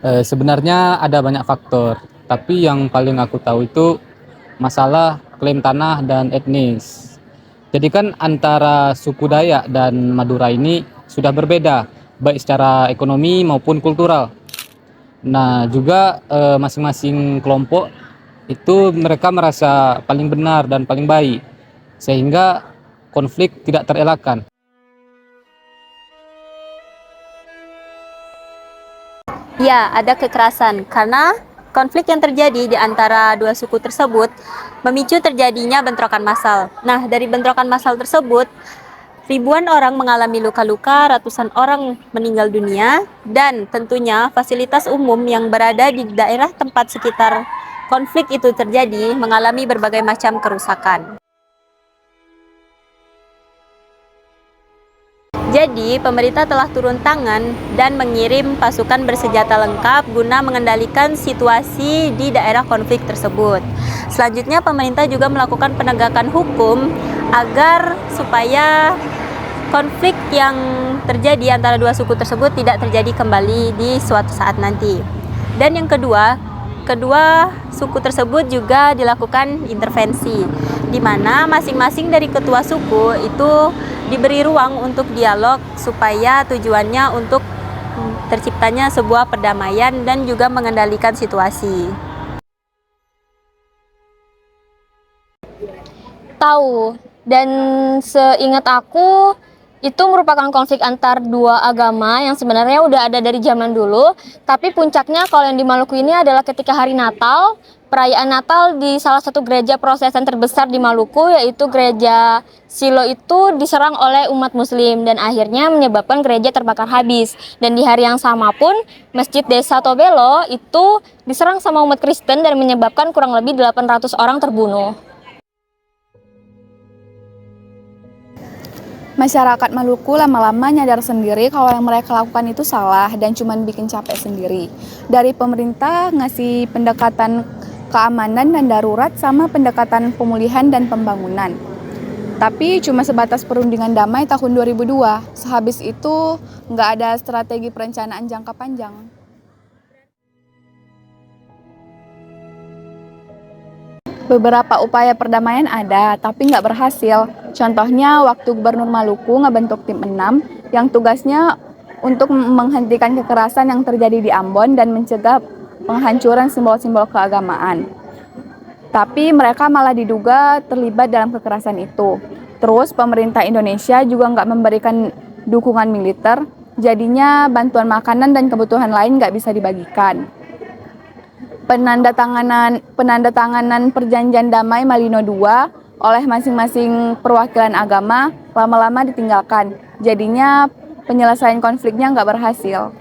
Sebenarnya ada banyak faktor, tapi yang paling aku tahu itu masalah klaim tanah dan etnis. Jadi kan antara suku Dayak dan Madura ini sudah berbeda, baik secara ekonomi maupun kultural. Nah, juga masing-masing kelompok itu mereka merasa paling benar dan paling baik, sehingga konflik tidak terelakkan. Ya, ada kekerasan karena konflik yang terjadi di antara dua suku tersebut memicu terjadinya bentrokan massal. Nah, dari bentrokan massal tersebut, ribuan orang mengalami luka-luka, ratusan orang meninggal dunia, dan tentunya fasilitas umum yang berada di daerah tempat sekitar konflik itu terjadi mengalami berbagai macam kerusakan. Jadi, pemerintah telah turun tangan dan mengirim pasukan bersenjata lengkap guna mengendalikan situasi di daerah konflik tersebut. Selanjutnya, pemerintah juga melakukan penegakan hukum agar supaya konflik yang terjadi antara dua suku tersebut tidak terjadi kembali di suatu saat nanti. Dan yang kedua suku tersebut juga dilakukan intervensi, di mana masing-masing dari ketua suku itu diberi ruang untuk dialog supaya tujuannya untuk terciptanya sebuah perdamaian dan juga mengendalikan situasi. Tahu, dan seingat aku itu merupakan konflik antar dua agama yang sebenarnya udah ada dari zaman dulu, tapi puncaknya kalau yang di Maluku ini adalah ketika hari Natal, perayaan Natal di salah satu gereja Protestan terbesar di Maluku, yaitu gereja Silo itu diserang oleh umat muslim dan akhirnya menyebabkan gereja terbakar habis. Dan di hari yang sama pun Masjid Desa Tobelo itu diserang sama umat Kristen dan menyebabkan kurang lebih 800 orang terbunuh. Masyarakat Maluku lama-lama nyadar sendiri kalau yang mereka lakukan itu salah dan cuma bikin capek sendiri. Dari pemerintah ngasih pendekatan keamanan dan darurat sama pendekatan pemulihan dan pembangunan. Tapi cuma sebatas perundingan damai tahun 2002. Sehabis itu nggak ada strategi perencanaan jangka panjang. Beberapa upaya perdamaian ada, tapi nggak berhasil. Contohnya waktu Gubernur Maluku ngebentuk tim 6 yang tugasnya untuk menghentikan kekerasan yang terjadi di Ambon dan mencegah penghancuran simbol-simbol keagamaan. Tapi mereka malah diduga terlibat dalam kekerasan itu. Terus pemerintah Indonesia juga nggak memberikan dukungan militer, jadinya bantuan makanan dan kebutuhan lain nggak bisa dibagikan. Penandatanganan perjanjian damai Malino II oleh masing-masing perwakilan agama lama-lama ditinggalkan. Jadinya penyelesaian konfliknya nggak berhasil.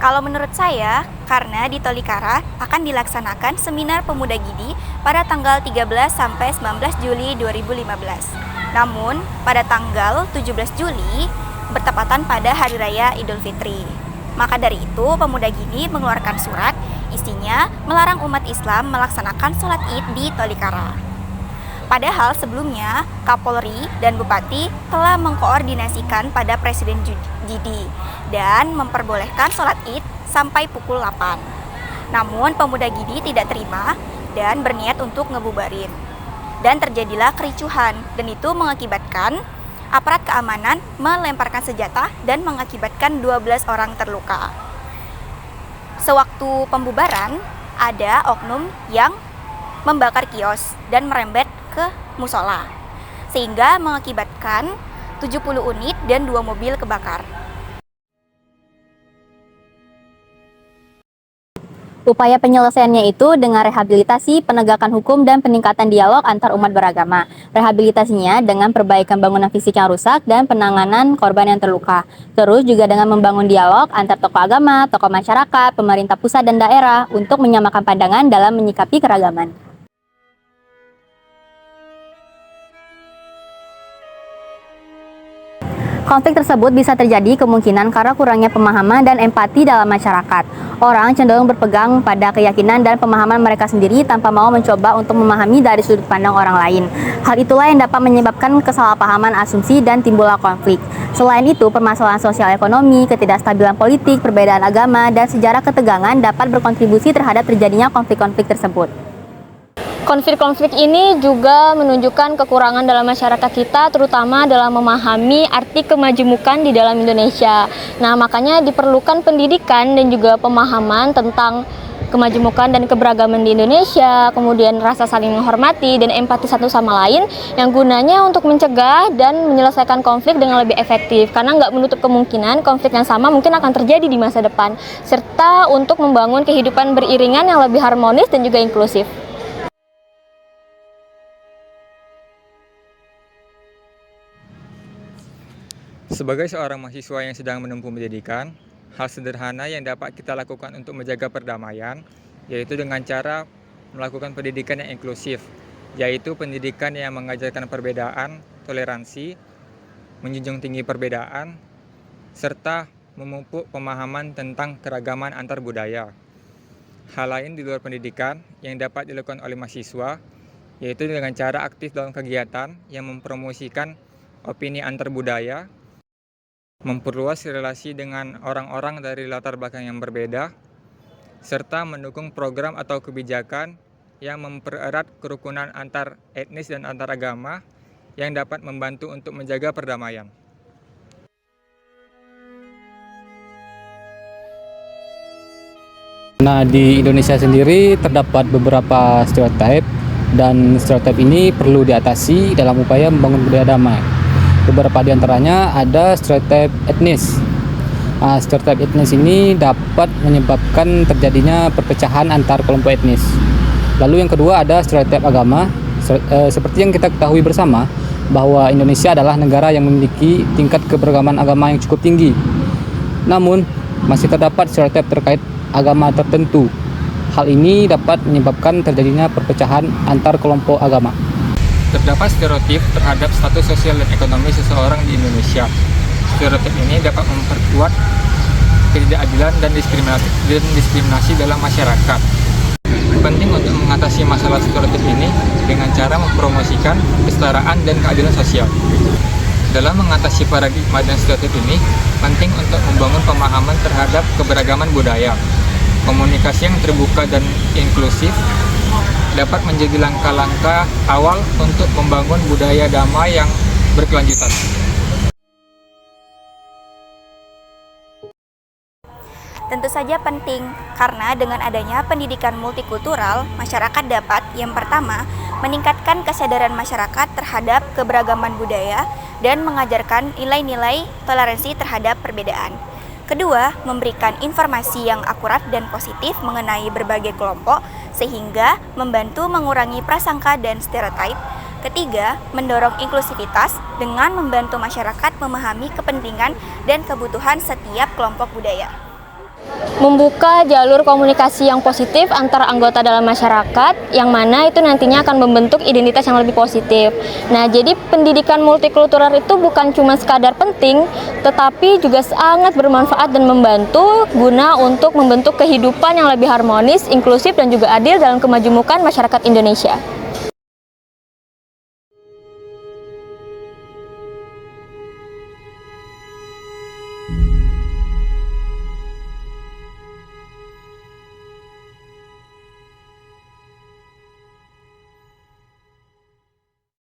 Kalau menurut saya, karena di Tolikara akan dilaksanakan seminar pemuda Gidi pada tanggal 13 sampai 19 Juli 2015. Namun, pada tanggal 17 Juli bertepatan pada Hari Raya Idul Fitri. Maka dari itu, pemuda Gidi mengeluarkan surat, isinya melarang umat Islam melaksanakan sholat Id di Tolikara. Padahal sebelumnya, Kapolri dan Bupati telah mengkoordinasikan pada Presiden Gidi dan memperbolehkan sholat Id sampai pukul 8. Namun pemuda Gidi tidak terima dan berniat untuk ngebubarin. Dan terjadilah kericuhan dan itu mengakibatkan aparat keamanan melemparkan senjata dan mengakibatkan 12 orang terluka. Sewaktu pembubaran, ada oknum yang membakar kios dan merembet ke musola, sehingga mengakibatkan 70 unit dan 2 mobil kebakar. Upaya penyelesaiannya itu dengan rehabilitasi, penegakan hukum, dan peningkatan dialog antar umat beragama. Rehabilitasinya dengan perbaikan bangunan fisik yang rusak dan penanganan korban yang terluka. Terus juga dengan membangun dialog antar tokoh agama, tokoh masyarakat, pemerintah pusat dan daerah untuk menyamakan pandangan dalam menyikapi keragaman. Konflik tersebut bisa terjadi kemungkinan karena kurangnya pemahaman dan empati dalam masyarakat. Orang cenderung berpegang pada keyakinan dan pemahaman mereka sendiri tanpa mau mencoba untuk memahami dari sudut pandang orang lain. Hal itulah yang dapat menyebabkan kesalahpahaman asumsi dan timbullah konflik. Selain itu, permasalahan sosial ekonomi, ketidakstabilan politik, perbedaan agama, dan sejarah ketegangan dapat berkontribusi terhadap terjadinya konflik-konflik tersebut. Konflik-konflik ini juga menunjukkan kekurangan dalam masyarakat kita, terutama dalam memahami arti kemajemukan di dalam Indonesia. Nah, makanya diperlukan pendidikan dan juga pemahaman tentang kemajemukan dan keberagaman di Indonesia, kemudian rasa saling menghormati dan empati satu sama lain yang gunanya untuk mencegah dan menyelesaikan konflik dengan lebih efektif, karena nggak menutup kemungkinan konflik yang sama mungkin akan terjadi di masa depan, serta untuk membangun kehidupan beriringan yang lebih harmonis dan juga inklusif. Sebagai seorang mahasiswa yang sedang menempuh pendidikan, hal sederhana yang dapat kita lakukan untuk menjaga perdamaian yaitu dengan cara melakukan pendidikan yang inklusif, yaitu pendidikan yang mengajarkan perbedaan, toleransi, menjunjung tinggi perbedaan, serta memupuk pemahaman tentang keragaman antar budaya. Hal lain di luar pendidikan yang dapat dilakukan oleh mahasiswa yaitu dengan cara aktif dalam kegiatan yang mempromosikan opini antar budaya, memperluas relasi dengan orang-orang dari latar belakang yang berbeda, serta mendukung program atau kebijakan yang mempererat kerukunan antar etnis dan antar agama yang dapat membantu untuk menjaga perdamaian. Nah, di Indonesia sendiri terdapat beberapa stereotip dan stereotip ini perlu diatasi dalam upaya membangun budaya damai. Beberapa di antaranya ada stereotip etnis. Stereotip etnis ini dapat menyebabkan terjadinya perpecahan antar kelompok etnis. Lalu yang kedua ada stereotip agama. Seperti yang kita ketahui bersama bahwa Indonesia adalah negara yang memiliki tingkat keberagaman agama yang cukup tinggi. Namun masih terdapat stereotip terkait agama tertentu. Hal ini dapat menyebabkan terjadinya perpecahan antar kelompok agama. Terdapat stereotip terhadap status sosial dan ekonomi seseorang di Indonesia. Stereotip ini dapat memperkuat ketidakadilan dan diskriminasi dalam masyarakat. Penting untuk mengatasi masalah stereotip ini dengan cara mempromosikan kesetaraan dan keadilan sosial. Dalam mengatasi paradigma dan stereotip ini, penting untuk membangun pemahaman terhadap keberagaman budaya. Komunikasi yang terbuka dan inklusif dapat menjadi langkah-langkah awal untuk membangun budaya damai yang berkelanjutan. Tentu saja penting, karena dengan adanya pendidikan multikultural, masyarakat dapat yang pertama, meningkatkan kesadaran masyarakat terhadap keberagaman budaya dan mengajarkan nilai-nilai toleransi terhadap perbedaan. Kedua, memberikan informasi yang akurat dan positif mengenai berbagai kelompok sehingga membantu mengurangi prasangka dan stereotip. Ketiga, mendorong inklusivitas dengan membantu masyarakat memahami kepentingan dan kebutuhan setiap kelompok budaya. Membuka jalur komunikasi yang positif antara anggota dalam masyarakat, yang mana itu nantinya akan membentuk identitas yang lebih positif. Nah, jadi pendidikan multikultural itu bukan cuma sekadar penting, tetapi juga sangat bermanfaat dan membantu guna untuk membentuk kehidupan yang lebih harmonis, inklusif, dan juga adil dalam kemajemukan masyarakat Indonesia.